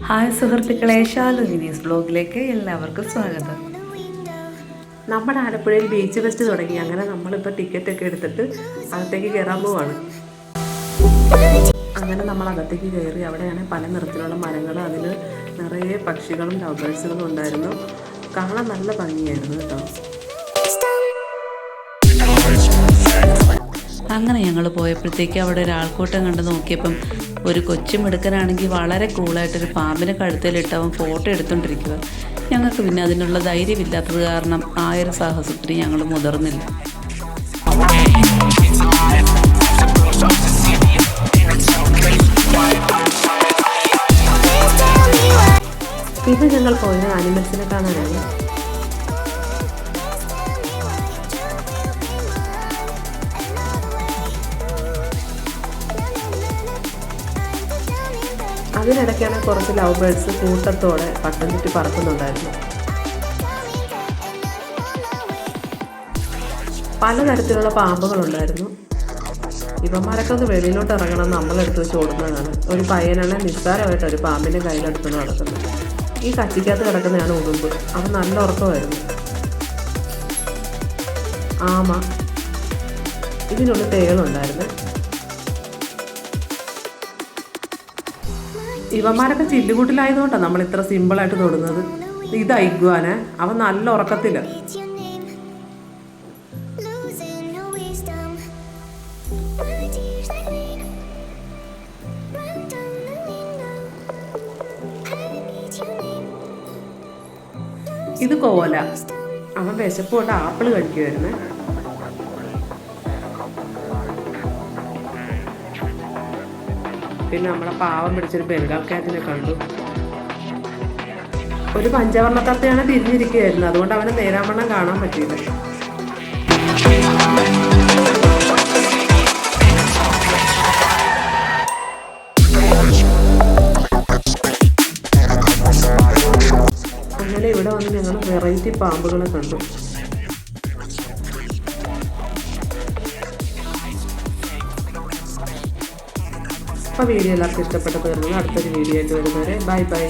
Hi സുഹൃത്തുക്കളെ, ശാലുവിനീസ് ബ്ലോഗിലേക്ക് എല്ലാവർക്കും സ്വാഗതം. നമ്മുടെ ആലപ്പുഴയിൽ ബീച്ച് ഫെസ്റ്റ് തുടങ്ങി. അങ്ങനെ നമ്മളിപ്പോൾ ടിക്കറ്റൊക്കെ എടുത്തിട്ട് അകത്തേക്ക് കയറാൻ പോവാണ്. അങ്ങനെ നമ്മൾ അകത്തേക്ക് കയറി. അവിടെയാണ് പല നിറത്തിലുള്ള മരങ്ങൾ, അതിൽ നിറയെ പക്ഷികളും ലവ് ബേഴ്സുകളും ഉണ്ടായിരുന്നു. കാണാൻ നല്ല ഭംഗിയായിരുന്നു കേട്ടോ. അങ്ങനെ ഞങ്ങൾ പോയപ്പോഴത്തേക്ക് അവിടെ ഒരാൾക്കൂട്ടം കണ്ട് നോക്കിയപ്പം ഒരു കൊച്ചുമിടുക്കനാണെങ്കിൽ വളരെ കൂളായിട്ടൊരു പാമ്പിനെ കഴുത്തിലിട്ട് അവൻ ഫോട്ടോ എടുത്തുകൊണ്ടിരിക്കുക. ഞങ്ങൾക്ക് പിന്നെ അതിനുള്ള ധൈര്യമില്ലാത്തത് കാരണം ആ ഒരു സാഹസത്തിന് ഞങ്ങൾ മുതിർന്നില്ല. പിന്നെ ഞങ്ങൾ പോയത് ആനിമൽസിനെ കാണാനാണ്. അതിനിടയ്ക്കാണ് കുറച്ച് ലവ് ബേർഡ്സ് കൂട്ടത്തോടെ പട്ടം ചുറ്റി പറക്കുന്നുണ്ടായിരുന്നു. പലതരത്തിലുള്ള പാമ്പുകളുണ്ടായിരുന്നു. ഇവന്മാരൊക്കെ ഒന്ന് വെളിയിലോട്ട് ഇറങ്ങണം, നമ്മളെടുത്ത് വെച്ച് ഓടുന്നതാണ്. ഒരു പയ്യനാണ് നിസ്സാരമായിട്ട് ഒരു പാമ്പിൻ്റെ കയ്യിലെടുത്തുകൊണ്ട് നടക്കുന്നത്. ഈ കച്ചിക്കകത്ത് കിടക്കുന്നതാണ് ഉടുമ്പ്. അവൻ നല്ല ഉറക്കമായിരുന്നു. ആമ, ഇതിനുള്ളിൽ തേളുണ്ടായിരുന്നു. ഇവന്മാരൊക്കെ ചില്ലുകൂട്ടിലായതുകൊണ്ടാണ് നമ്മൾ ഇത്ര സിമ്പിളായിട്ട് തൊടുന്നത്. ഇത് ഐഗ്വാന, അവൻ നല്ല ഉറക്കത്തില്ല. ഇത് കോല, അവൻ വിശപ്പ് കൊണ്ട് ആപ്പിൾ കഴിക്കുമായിരുന്നു. പിന്നെ നമ്മളെ പാവം പിടിച്ചൊരു ബംഗാൾ കാറ്റിനെ കണ്ടു. ഒരു പഞ്ചവർണ്ണ തത്തയാണ് തിരിഞ്ഞിരിക്കുകയായിരുന്നു, അതുകൊണ്ട് അവനെ നേരാവണ്ണം കാണാൻ പറ്റിയില്ല. അങ്ങനെ ഇവിടെ വന്ന് ഞങ്ങൾ വെറൈറ്റി പാമ്പുകളെ കണ്ടു. അപ്പോൾ വീഡിയോ എല്ലാവർക്കും ഇഷ്ടപ്പെട്ടു തീർന്നത്. അടുത്തൊരു വീഡിയോ ആയിട്ട് വരുന്നവരെ ബൈ ബൈ.